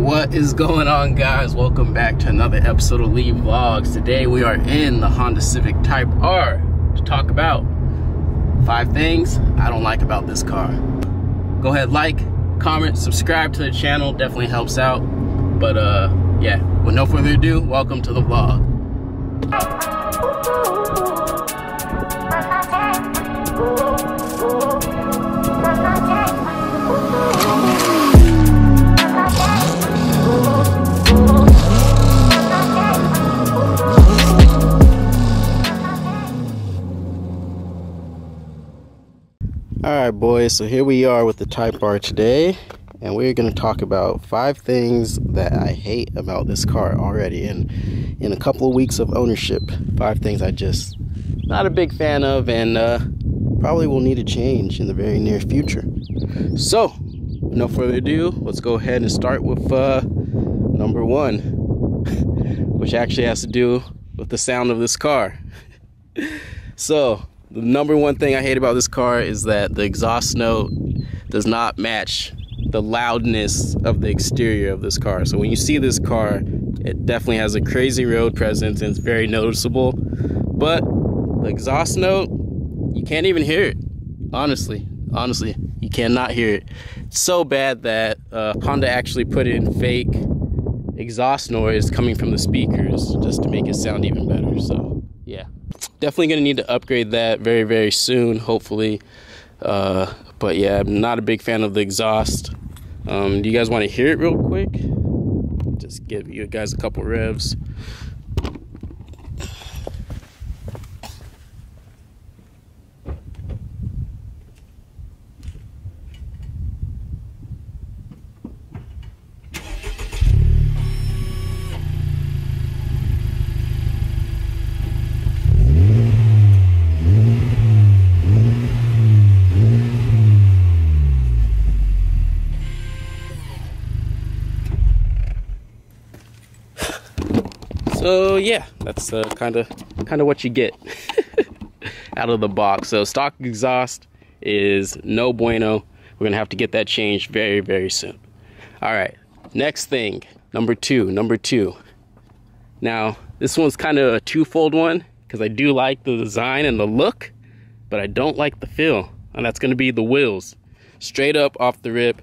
What is going on, guys? Welcome back to another episode of Lee Vlogs. Today we are in the Honda Civic Type R to talk about 5 things I don't like about this car. Go ahead, like, comment, subscribe to the channel, definitely helps out. But yeah, with no further ado, welcome to the vlog. Alright boys, so here we are with the Type R today, and we're going to talk about 5 things that I hate about this car already in a couple of weeks of ownership. 5 things I just not a big fan of, and probably will need a change in the very near future. So with no further ado, let's go ahead and start with number 1, which actually has to do with the sound of this car. So the number 1 thing I hate about this car is that the exhaust note does not match the loudness of the exterior of this car. So when you see this car, it definitely has a crazy road presence and it's very noticeable. But the exhaust note, you can't even hear it. Honestly, you cannot hear it. It's so bad that Honda actually put in fake exhaust noise coming from the speakers just to make it sound even better. So yeah, definitely gonna need to upgrade that very, very soon, hopefully. But yeah, I'm not a big fan of the exhaust. Do you guys want to hear it real quick? Just give you guys a couple revs. So yeah, that's kind of what you get out of the box. So stock exhaust is no bueno. We're gonna have to get that changed very, very soon. All right, next thing, number two. Now this one's kind of a twofold one because I do like the design and the look, but I don't like the feel, and that's gonna be the wheels. Straight up off the rip.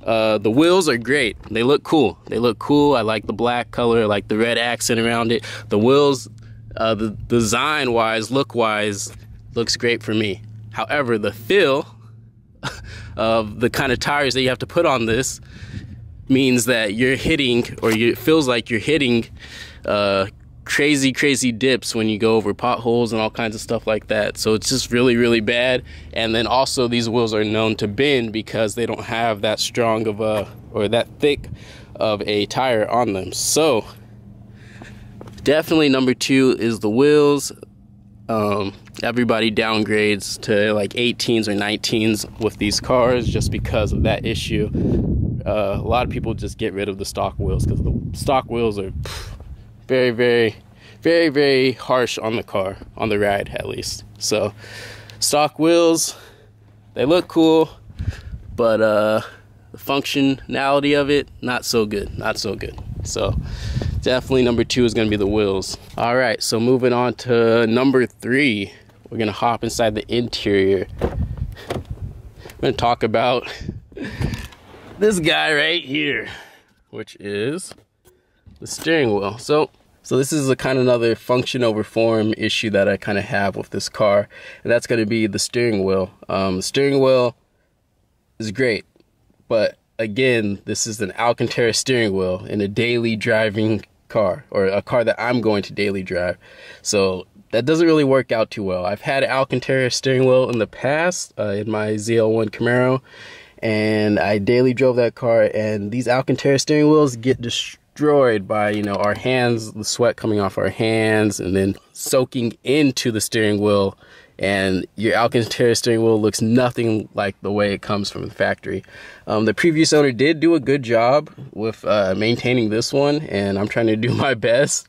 The wheels are great. They look cool. I like the black color, I like the red accent around it. The wheels, the design wise, look wise, looks great for me. However, the feel of the kind of tires that you have to put on this means that you're hitting, or it feels like you're hitting crazy dips when you go over potholes and all kinds of stuff like that. So it's just really, really bad. And then also these wheels are known to bend because they don't have that strong of a, or that thick of a tire on them. So definitely number 2 is the wheels. Everybody downgrades to like 18s or 19s with these cars just because of that issue. A lot of people just get rid of the stock wheels because the stock wheels are very harsh on the car, on the ride at least. So stock wheels, they look cool, but the functionality of it, not so good. So definitely number 2 is gonna be the wheels. All right, so moving on to number 3, we're gonna hop inside the interior. I'm gonna talk about this guy right here, which is the steering wheel. So this is a kind of another function over form issue that I kind of have with this car, and that's going to be the steering wheel. The steering wheel is great, but again, this is an Alcantara steering wheel in a daily driving car, or a car that I'm going to daily drive. So that doesn't really work out too well. I've had an Alcantara steering wheel in the past in my ZL1 Camaro, and I daily drove that car, and these Alcantara steering wheels get destroyed by, you know, our hands, the sweat coming off our hands and then soaking into the steering wheel, and your Alcantara steering wheel looks nothing like the way it comes from the factory. The previous owner did do a good job with maintaining this one, and I'm trying to do my best.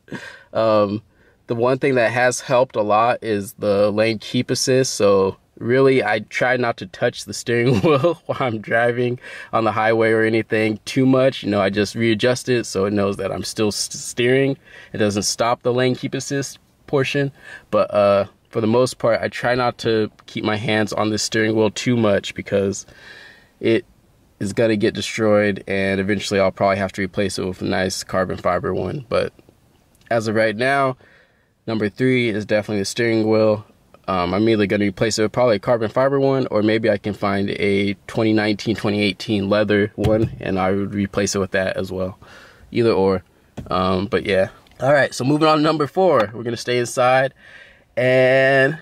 The one thing that has helped a lot is the lane keep assist. So really, I try not to touch the steering wheel while I'm driving on the highway or anything too much. You know, I just readjust it so it knows that I'm still steering. It doesn't stop the lane keep assist portion. But for the most part, I try not to keep my hands on the steering wheel too much because it is gonna get destroyed, and eventually I'll probably have to replace it with a nice carbon fiber one. But as of right now, number 3 is definitely the steering wheel. I'm either going to replace it with probably a carbon fiber one, or maybe I can find a 2019, 2018 leather one, and I would replace it with that as well. Either or. But yeah. All right, so moving on to number 4. We're going to stay inside, and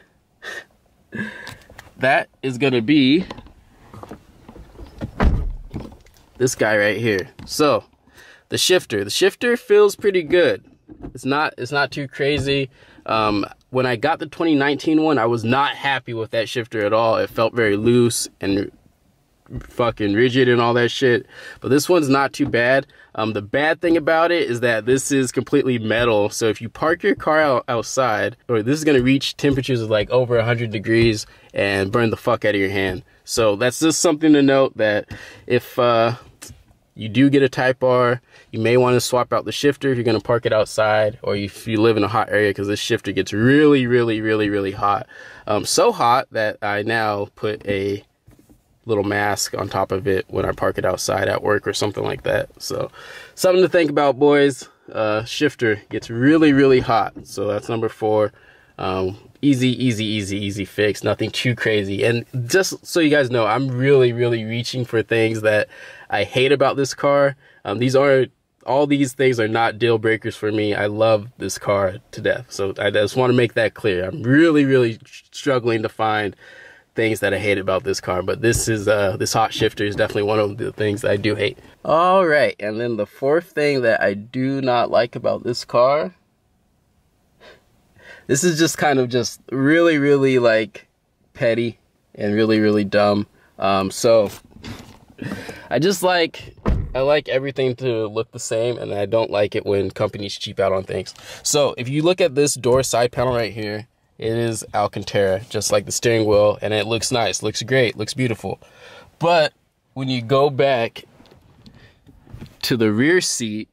that is going to be this guy right here. So the shifter feels pretty good. It's not too crazy. When I got the 2019 one, I was not happy with that shifter at all. It felt very loose and fucking rigid and all that shit. But this one's not too bad. The bad thing about it is that this is completely metal. So if you park your car outside, or this is gonna reach temperatures of like over 100 degrees and burn the fuck out of your hand. So that's just something to note, that if you do get a Type R, you may want to swap out the shifter if you're going to park it outside, or if you live in a hot area, because this shifter gets really, really, really, really hot. So hot that I now put a little mask on top of it when I park it outside at work or something like that. So something to think about, boys. Shifter gets really, really hot. So that's number 4. Easy fix, nothing too crazy. And just so you guys know, I'm really reaching for things that I hate about this car. All these things are not deal breakers for me. I love this car to death, so I just want to make that clear. I'm really struggling to find things that I hate about this car, but this hot shifter is definitely one of the things that I do hate. All right, and then the 4th thing that I do not like about this car, this is just kind of just really like petty and really dumb. So I like everything to look the same, and I don't like it when companies cheap out on things. So if you look at this door side panel right here, it is Alcantara, just like the steering wheel, and it looks nice, looks great, looks beautiful. But when you go back to the rear seat,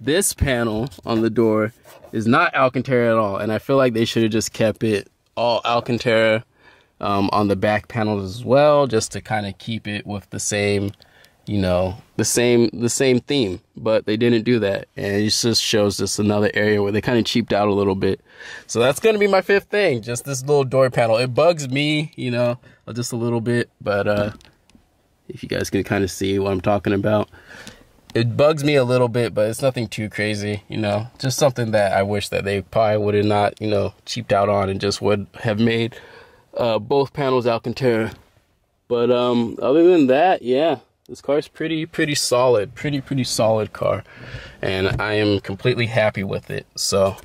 this panel on the door is not Alcantara at all, and I feel like they should have just kept it all Alcantara on the back panels as well, just to kind of keep it with the same, you know, the same theme. But they didn't do that, and it just shows just another area where they kind of cheaped out a little bit. So that's gonna be my 5th thing, just this little door panel. It bugs me, you know, just a little bit, but if you guys can kind of see what I'm talking about. It bugs me a little bit, but it's nothing too crazy, you know, just something that I wish that they probably would have not, you know, cheaped out on, and just would have made both panels Alcantara. But other than that, yeah, this car is pretty solid, pretty solid car, and I am completely happy with it. So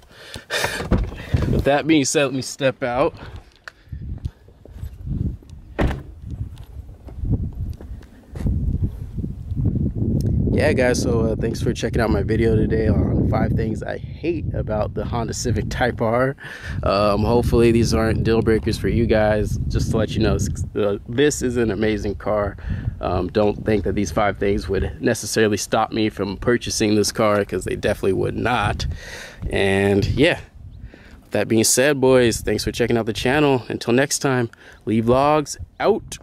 with that being said, let me step out. Yeah guys, so thanks for checking out my video today on 5 things I hate about the Honda Civic Type R. Hopefully these aren't deal breakers for you guys. Just to let you know, this is an amazing car. Don't think that these 5 things would necessarily stop me from purchasing this car, because they definitely would not. And yeah, with that being said, boys, thanks for checking out the channel. Until next time, Lee Vlogs out.